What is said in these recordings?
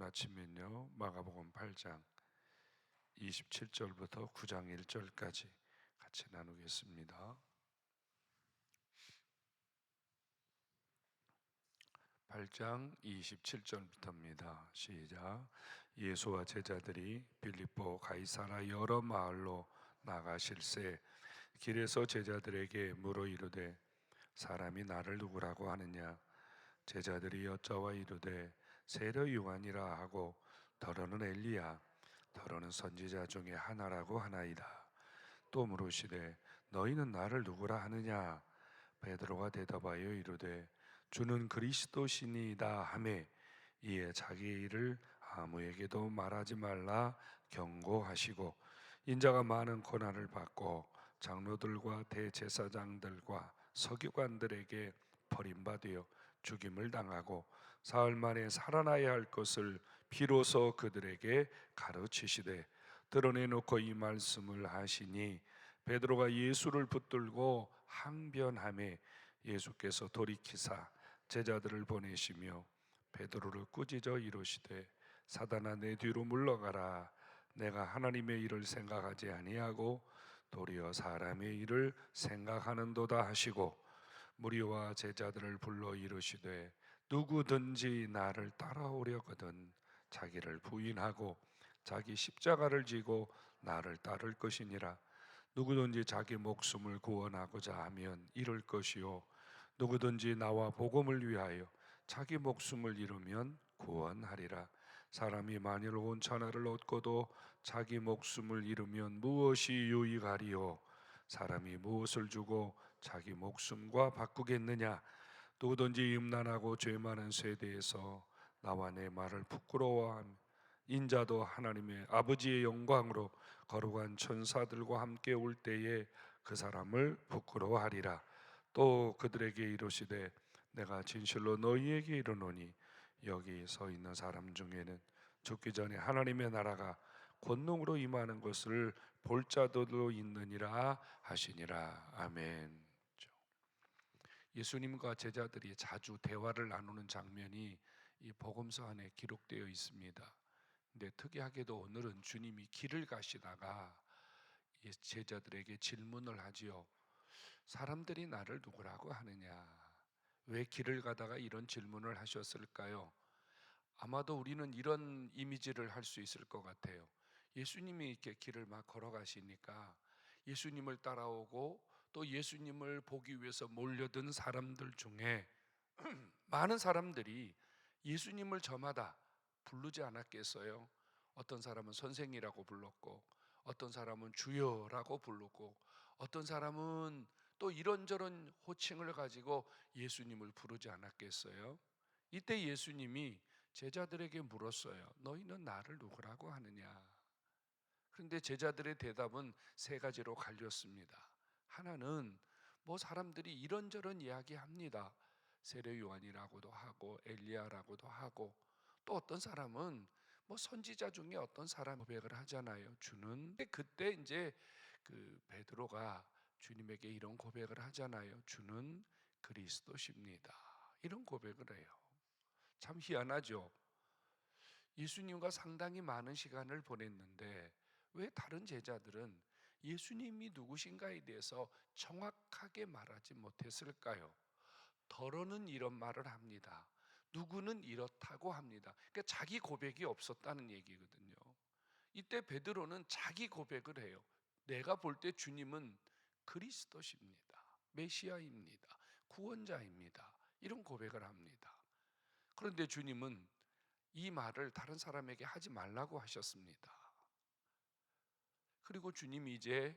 오픈 아침엔요 마가복음 8장 27절부터 9장 1절까지 같이 나누겠습니다. 8장 27절부터입니다. 시작. 예수와 제자들이 빌립보 가이사라 여러 마을로 나가실새 길에서 제자들에게 물어 이르되 사람이 나를 누구라고 하느냐? 제자들이 여짜와 이르되 세례 요한이라 하고 더러는 엘리야 더러는 선지자 중에 하나라고 하나이다. 또 물으시되 너희는 나를 누구라 하느냐? 베드로가 대답하여 이르되 주는 그리스도시니이다 하매 이에 자기 일을 아무에게도 말하지 말라 경고하시고 인자가 많은 고난을 받고 장로들과 대제사장들과 서기관들에게 버림받아 죽임을 당하고 사흘 만에 살아나야 할 것을 비로소 그들에게 가르치시되 드러내놓고 이 말씀을 하시니 베드로가 예수를 붙들고 항변하매 예수께서 돌이키사 제자들을 보내시며 베드로를 꾸짖어 이르시되 사단아 내 뒤로 물러가라. 내가 하나님의 일을 생각하지 아니하고 도리어 사람의 일을 생각하는도다 하시고 무리와 제자들을 불러 이르시되 누구든지 나를 따라오려거든 자기를 부인하고 자기 십자가를 지고 나를 따를 것이니라. 누구든지 자기 목숨을 구원하고자 하면 잃을 것이요 누구든지 나와 복음을 위하여 자기 목숨을 잃으면 구원하리라. 사람이 만일 온 천하를 얻고도 자기 목숨을 잃으면 무엇이 유익하리요? 사람이 무엇을 주고 자기 목숨과 바꾸겠느냐? 누구든지 음란하고 죄 많은 세대에서 나와 내 말을 부끄러워하며 인자도 하나님의 아버지의 영광으로 거룩한 천사들과 함께 올 때에 그 사람을 부끄러워하리라. 또 그들에게 이르시되 내가 진실로 너희에게 이르노니 여기 서 있는 사람 중에는 죽기 전에 하나님의 나라가 권능으로 임하는 것을 볼 자들도 있느니라 하시니라. 아멘. 예수님과 제자들이 자주 대화를 나누는 장면이 이 복음서 안에 기록되어 있습니다. 근데 특이하게도 오늘은 주님이 길을 가시다가 제자들에게 질문을 하지요. 사람들이 나를 누구라고 하느냐? 왜 길을 가다가 이런 질문을 하셨을까요? 아마도 우리는 이런 이미지를 할 수 있을 것 같아요. 예수님이 이렇게 길을 막 걸어가시니까 예수님을 따라오고 또 예수님을 보기 위해서 몰려든 사람들 중에 많은 사람들이 예수님을 저마다 부르지 않았겠어요? 어떤 사람은 선생이라고 불렀고 어떤 사람은 주여라고 부르고 어떤 사람은 또 이런저런 호칭을 가지고 예수님을 부르지 않았겠어요? 이때 예수님이 제자들에게 물었어요. 너희는 나를 누구라고 하느냐? 그런데 제자들의 대답은 세 가지로 갈렸습니다. 하나는 뭐 사람들이 이런저런 이야기합니다. 세례 요한이라고도 하고 엘리야라고도 하고 또 어떤 사람은 뭐 선지자 중에 어떤 사람 고백을 하잖아요. 주는 그때 이제 그 베드로가 주님에게 이런 고백을 하잖아요. 주는 그리스도십니다. 이런 고백을 해요. 참 희한하죠. 예수님과 상당히 많은 시간을 보냈는데 왜 다른 제자들은 예수님이 누구신가에 대해서 정확하게 말하지 못했을까요? 더러는 이런 말을 합니다. 누구는 이렇다고 합니다. 그러니까 자기 고백이 없었다는 얘기거든요. 이때 베드로는 자기 고백을 해요. 내가 볼 때 주님은 그리스도십니다. 메시아입니다. 구원자입니다. 이런 고백을 합니다. 그런데 주님은 이 말을 다른 사람에게 하지 말라고 하셨습니다. 그리고 주님이 이제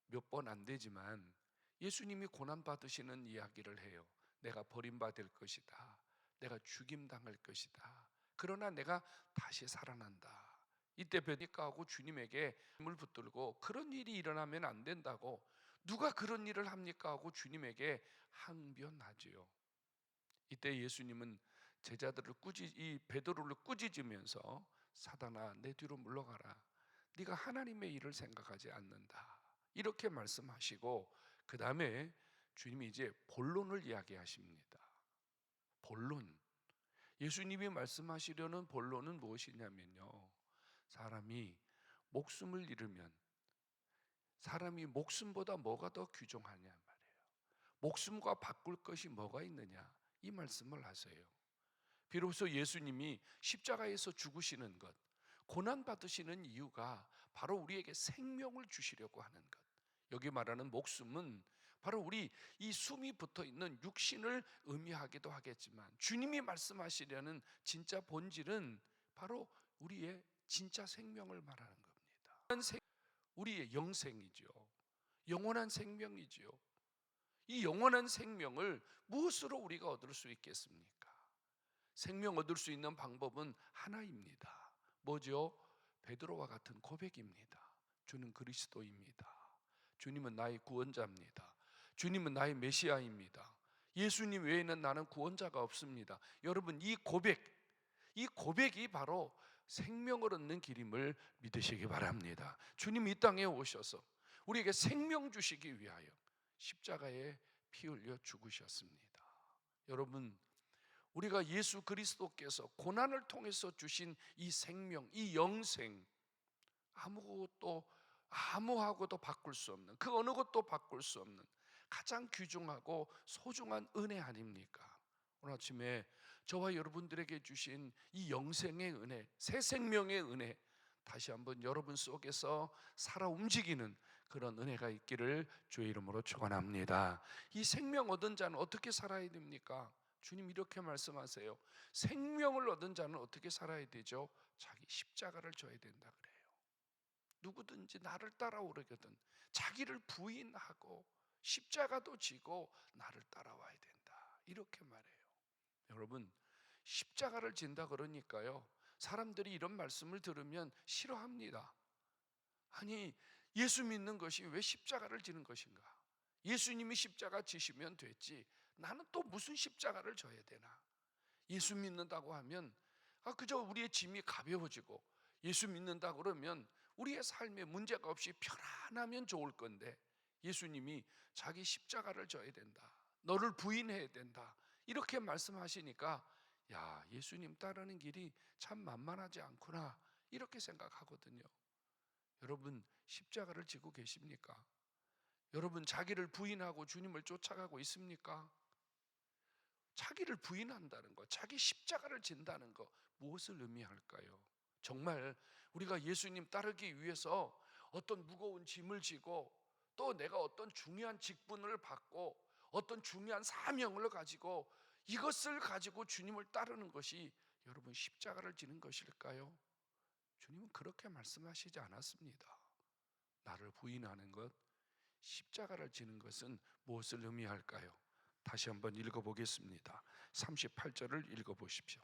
몇 번 안 되지만 예수님이 고난받으시는 이야기를 해요. 내가 버림받을 것이다. 내가 죽임당할 것이다. 그러나 내가 다시 살아난다. 이때 베드로하고 주님에게 힘을 붙들고 그런 일이 일어나면 안 된다고 누가 그런 일을 합니까? 하고 주님에게 항변하지요. 이때 예수님은 제자들을 이 베드로를 꾸짖으면서 사단아 내 뒤로 물러가라. 네가 하나님의 일을 생각하지 않는다. 이렇게 말씀하시고 그 다음에 주님이 이제 본론을 이야기하십니다. 본론. 예수님이 말씀하시려는 본론은 무엇이냐면요, 사람이 목숨을 잃으면 사람이 목숨보다 뭐가 더 귀중하냐 말이에요. 목숨과 바꿀 것이 뭐가 있느냐, 이 말씀을 하세요. 비로소 예수님이 십자가에서 죽으시는 것, 고난 받으시는 이유가 바로 우리에게 생명을 주시려고 하는 것. 여기 말하는 목숨은 바로 우리 이 숨이 붙어 있는 육신을 의미하기도 하겠지만, 주님이 말씀하시려는 진짜 본질은 바로 우리의 진짜 생명을 말하는 겁니다. 우리의 영생이죠. 영원한 생명이죠. 이 영원한 생명을 무엇으로 우리가 얻을 수 있겠습니까? 생명 얻을 수 있는 방법은 하나입니다. 뭐죠? 베드로와 같은 고백입니다. 주는 그리스도입니다. 주님은 나의 구원자입니다. 주님은 나의 메시아입니다. 예수님 외에는 나는 구원자가 없습니다. 여러분, 이 고백이 바로 생명을 얻는 길임을 믿으시기 바랍니다. 주님이 이 땅에 오셔서 우리에게 생명 주시기 위하여 십자가에 피 흘려 죽으셨습니다. 여러분, 우리가 예수 그리스도께서 고난을 통해서 주신 이 생명, 이 영생, 아무하고도 바꿀 수 없는, 그 어느 것도 바꿀 수 없는 가장 귀중하고 소중한 은혜 아닙니까? 오늘 아침에 저와 여러분들에게 주신 이 영생의 은혜, 새 생명의 은혜, 다시 한번 여러분 속에서 살아 움직이는 그런 은혜가 있기를 주의 이름으로 축원합니다. 이 생명 얻은 자는 어떻게 살아야 됩니까? 주님 이렇게 말씀하세요. 생명을 얻은 자는 어떻게 살아야 되죠? 자기 십자가를 져야 된다 그래요. 누구든지 나를 따라오려거든 자기를 부인하고 십자가도 지고 나를 따라와야 된다, 이렇게 말해요. 여러분, 십자가를 진다 그러니까요, 사람들이 이런 말씀을 들으면 싫어합니다. 아니, 예수 믿는 것이 왜 십자가를 지는 것인가? 예수님이 십자가 지시면 됐지, 나는 또 무슨 십자가를 져야 되나? 예수 믿는다고 하면 그저 우리의 짐이 가벼워지고, 예수 믿는다 그러면 우리의 삶에 문제가 없이 편안하면 좋을 건데, 예수님이 자기 십자가를 져야 된다, 너를 부인해야 된다, 이렇게 말씀하시니까 야, 예수님 따르는 길이 참 만만하지 않구나, 이렇게 생각하거든요. 여러분, 십자가를 지고 계십니까? 여러분, 자기를 부인하고 주님을 쫓아가고 있습니까? 자기를 부인한다는 것, 자기 십자가를 진다는 것, 무엇을 의미할까요? 정말 우리가 예수님 따르기 위해서 어떤 무거운 짐을 지고, 또 내가 어떤 중요한 직분을 받고 어떤 중요한 사명을 가지고 이것을 가지고 주님을 따르는 것이 여러분 십자가를 지는 것일까요? 주님은 그렇게 말씀하시지 않았습니다. 나를 부인하는 것, 십자가를 지는 것은 무엇을 의미할까요? 다시 한번 읽어보겠습니다. 38절을 읽어보십시오.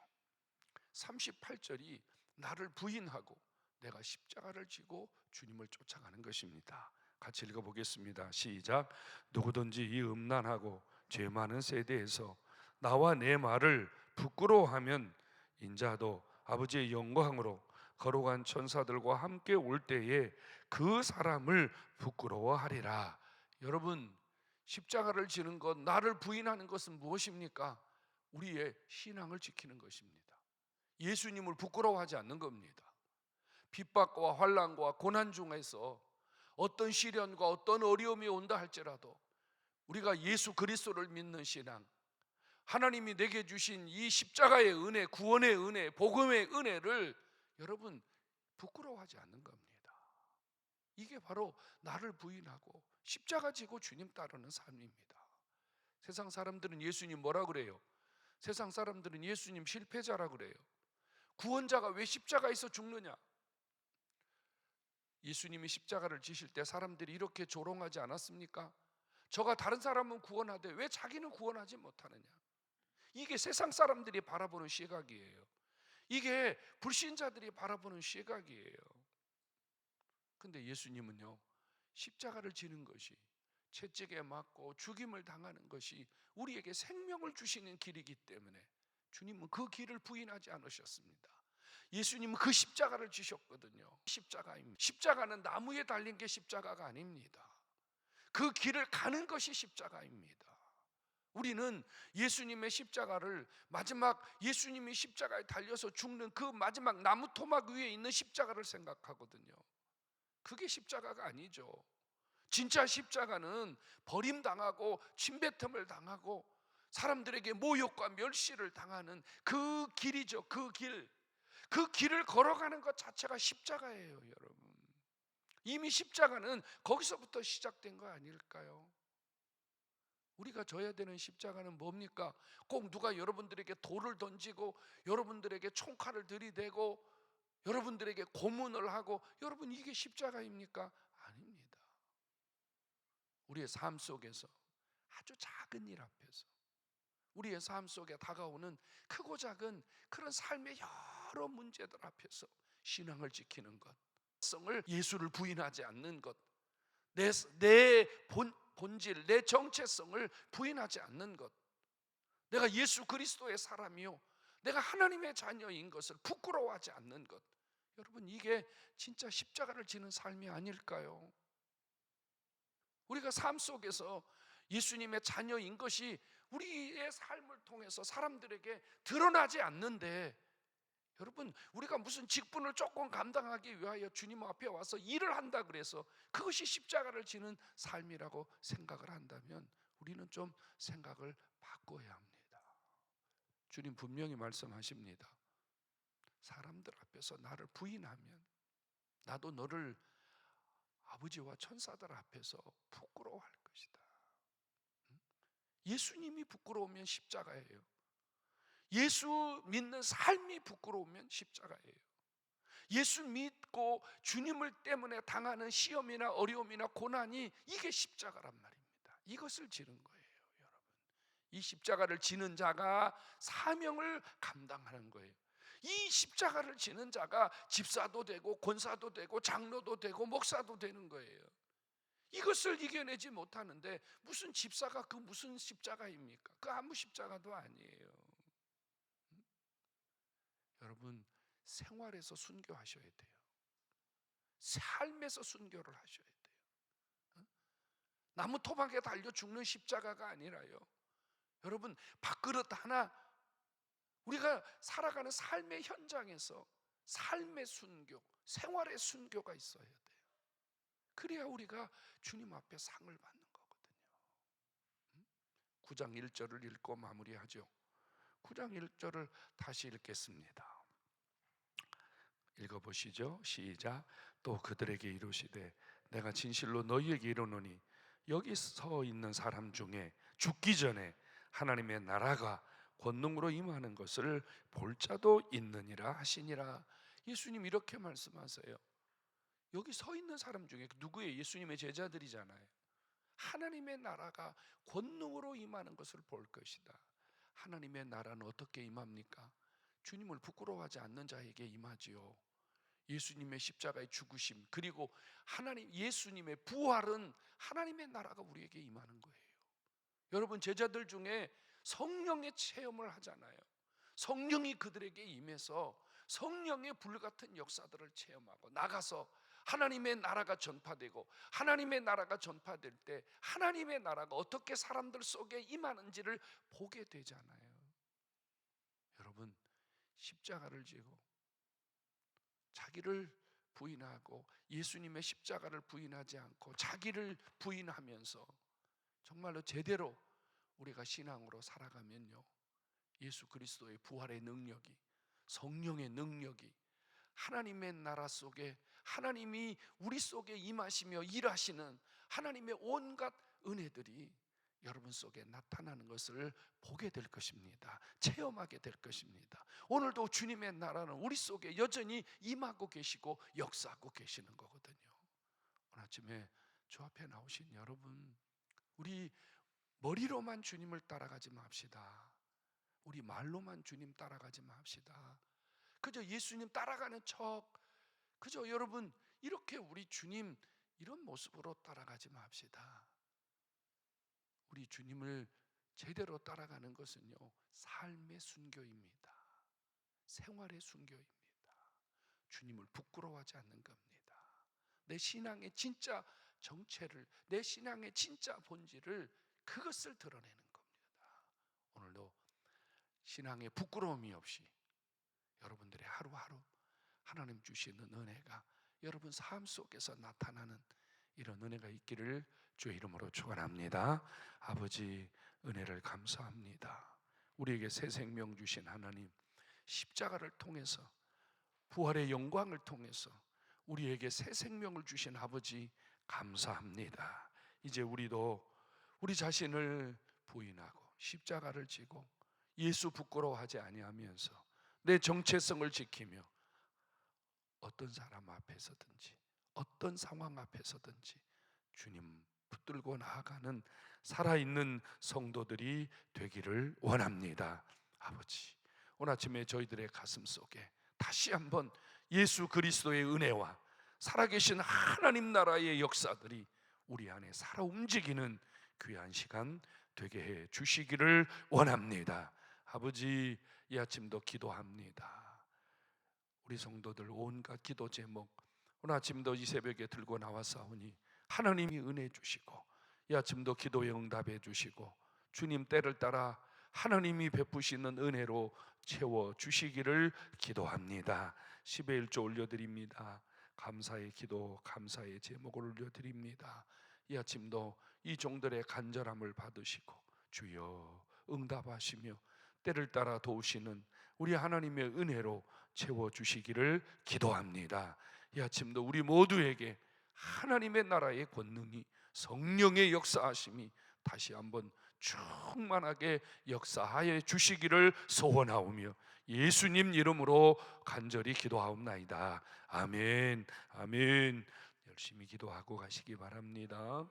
38절이 나를 부인하고 내가 십자가를 지고 주님을 쫓아가는 것입니다. 같이 읽어보겠습니다. 시작. 누구든지 이 음란하고 죄 많은 세대에서 나와 내 말을 부끄러워하면 인자도 아버지의 영광으로 거룩한 천사들과 함께 올 때에 그 사람을 부끄러워하리라. 여러분, 십자가를 지는 것, 나를 부인하는 것은 무엇입니까? 우리의 신앙을 지키는 것입니다. 예수님을 부끄러워하지 않는 겁니다. 핍박과 환난과 고난 중에서 어떤 시련과 어떤 어려움이 온다 할지라도 우리가 예수 그리스도를 믿는 신앙, 하나님이 내게 주신 이 십자가의 은혜, 구원의 은혜, 복음의 은혜를 여러분 부끄러워하지 않는 겁니다. 이게 바로 나를 부인하고 십자가 지고 주님 따르는 삶입니다. 세상 사람들은 예수님 뭐라 그래요? 세상 사람들은 예수님 실패자라 그래요. 구원자가 왜 십자가에서 죽느냐? 예수님이 십자가를 지실 때 사람들이 이렇게 조롱하지 않았습니까? 저가 다른 사람은 구원하되 왜 자기는 구원하지 못하느냐? 이게 세상 사람들이 바라보는 시각이에요. 이게 불신자들이 바라보는 시각이에요. 근데 예수님은요, 십자가를 지는 것이, 채찍에 맞고 죽임을 당하는 것이 우리에게 생명을 주시는 길이기 때문에 주님은 그 길을 부인하지 않으셨습니다. 예수님은 그 십자가를 지셨거든요. 십자가입니다. 십자가는 나무에 달린 게 십자가가 아닙니다. 그 길을 가는 것이 십자가입니다. 우리는 예수님의 십자가를, 마지막 예수님이 십자가에 달려서 죽는 그 마지막 나무 토막 위에 있는 십자가를 생각하거든요. 그게 십자가가 아니죠. 진짜 십자가는 버림당하고 침뱉음을 당하고 사람들에게 모욕과 멸시를 당하는 그 길이죠. 그 길. 그 길을 걸어가는 것 자체가 십자가예요, 여러분. 이미 십자가는 거기서부터 시작된 거 아닐까요? 우리가 져야 되는 십자가는 뭡니까? 꼭 누가 여러분들에게 돌을 던지고 여러분들에게 총칼을 들이대고 여러분들에게 고문을 하고, 여러분 이게 십자가입니까? 아닙니다. 우리의 삶 속에서 아주 작은 일 앞에서, 우리의 삶 속에 다가오는 크고 작은 그런 삶의 여러 문제들 앞에서 신앙을 지키는 것, 성을 예수를 부인하지 않는 것, 내 본질, 내 정체성을 부인하지 않는 것, 내가 예수 그리스도의 사람이요, 내가 하나님의 자녀인 것을 부끄러워하지 않는 것, 여러분 이게 진짜 십자가를 지는 삶이 아닐까요? 우리가 삶 속에서 예수님의 자녀인 것이 우리의 삶을 통해서 사람들에게 드러나지 않는데, 여러분 우리가 무슨 직분을 조금 감당하기 위하여 주님 앞에 와서 일을 한다 그래서 그것이 십자가를 지는 삶이라고 생각을 한다면 우리는 좀 생각을 바꿔야 합니다. 주님 분명히 말씀하십니다. 사람들 앞에서 나를 부인하면 나도 너를 아버지와 천사들 앞에서 부끄러워할 것이다. 예수님이 부끄러우면 십자가예요. 예수 믿는 삶이 부끄러우면 십자가예요. 예수 믿고 주님을 때문에 당하는 시험이나 어려움이나 고난이, 이게 십자가란 말입니다. 이것을 지는 거예요, 여러분. 이 십자가를 지는 자가 사명을 감당하는 거예요. 이 십자가를 지는 자가 집사도 되고 권사도 되고 장로도 되고 목사도 되는 거예요. 이것을 이겨내지 못하는데 무슨 집사가 그 무슨 십자가입니까? 그 아무 십자가도 아니에요. 여러분 생활에서 순교하셔야 돼요. 삶에서 순교를 하셔야 돼요. 나무 토막에 달려 죽는 십자가가 아니라요, 여러분 밥그릇 하나, 우리가 살아가는 삶의 현장에서 삶의 순교, 생활의 순교가 있어야 돼요. 그래야 우리가 주님 앞에 상을 받는 거거든요. 9장 1절을 읽고 마무리하죠. 9장 1절을 다시 읽겠습니다. 읽어보시죠. 시작. 또 그들에게 이르시되 내가 진실로 너희에게 이르노니 여기 서 있는 사람 중에 죽기 전에 하나님의 나라가 권능으로 임하는 것을 볼 자도 있느니라 하시니라. 예수님 이렇게 말씀하세요. 여기 서 있는 사람 중에 누구예요? 예수님의 제자들이잖아요. 하나님의 나라가 권능으로 임하는 것을 볼 것이다. 하나님의 나라는 어떻게 임합니까? 주님을 부끄러워하지 않는 자에게 임하지요. 예수님의 십자가의 죽으심, 그리고 하나님 예수님의 부활은 하나님의 나라가 우리에게 임하는 거예요. 여러분 제자들 중에 성령의 체험을 하잖아요. 성령이 그들에게 임해서 성령의 불같은 역사들을 체험하고 나가서 하나님의 나라가 전파되고, 하나님의 나라가 전파될 때 하나님의 나라가 어떻게 사람들 속에 임하는지를 보게 되잖아요. 여러분 십자가를 지고 자기를 부인하고 예수님의 십자가를 부인하지 않고 자기를 부인하면서 정말로 제대로 우리가 신앙으로 살아가면요, 예수 그리스도의 부활의 능력이, 성령의 능력이, 하나님의 나라 속에 하나님이 우리 속에 임하시며 일하시는 하나님의 온갖 은혜들이 여러분 속에 나타나는 것을 보게 될 것입니다. 체험하게 될 것입니다. 오늘도 주님의 나라는 우리 속에 여전히 임하고 계시고 역사하고 계시는 거거든요. 오늘 아침에 주 앞에 나오신 여러분, 우리 머리로만 주님을 따라가지 맙시다. 우리 말로만 주님 따라가지 맙시다. 그저 예수님 따라가는 척, 그저 여러분 이렇게 우리 주님 이런 모습으로 따라가지 맙시다. 우리 주님을 제대로 따라가는 것은요, 삶의 순교입니다. 생활의 순교입니다. 주님을 부끄러워하지 않는 겁니다. 내 신앙의 진짜 정체를, 내 신앙의 진짜 본질을, 그것을 드러내는 겁니다. 오늘도 신앙에 부끄러움이 없이 여러분들의 하루하루 하나님 주시는 은혜가 여러분 삶 속에서 나타나는 이런 은혜가 있기를 주의 이름으로 축원합니다. 아버지, 은혜를 감사합니다. 우리에게 새 생명 주신 하나님, 십자가를 통해서 부활의 영광을 통해서 우리에게 새 생명을 주신 아버지, 감사합니다. 이제 우리도 우리 자신을 부인하고 십자가를 지고 예수 부끄러워하지 아니하면서 내 정체성을 지키며 어떤 사람 앞에서든지 어떤 상황 앞에서든지 주님 붙들고 나아가는 살아있는 성도들이 되기를 원합니다. 아버지, 오늘 아침에 저희들의 가슴 속에 다시 한번 예수 그리스도의 은혜와 살아계신 하나님 나라의 역사들이 우리 안에 살아 움직이는 귀한 시간 되게 해 주시기를 원합니다. 아버지, 이 아침도 기도합니다. 우리 성도들 온갖 기도 제목 오늘 아침도 이 새벽에 들고 나와사오니 하나님이 은혜 주시고 이 아침도 기도에 응답해 주시고 주님 때를 따라 하나님이 베푸시는 은혜로 채워 주시기를 기도합니다. 10의 1조 올려드립니다. 감사의 기도, 감사의 제목을 올려드립니다. 이 아침도 이 종들의 간절함을 받으시고 주여 응답하시며 때를 따라 도우시는 우리 하나님의 은혜로 채워주시기를 기도합니다. 이 아침도 우리 모두에게 하나님의 나라의 권능이 성령의 역사하심이 다시 한번 충만하게 역사하여 주시기를 소원하오며 예수님 이름으로 간절히 기도하옵나이다. 아멘. 아멘. 열심히 기도하고 가시기 바랍니다.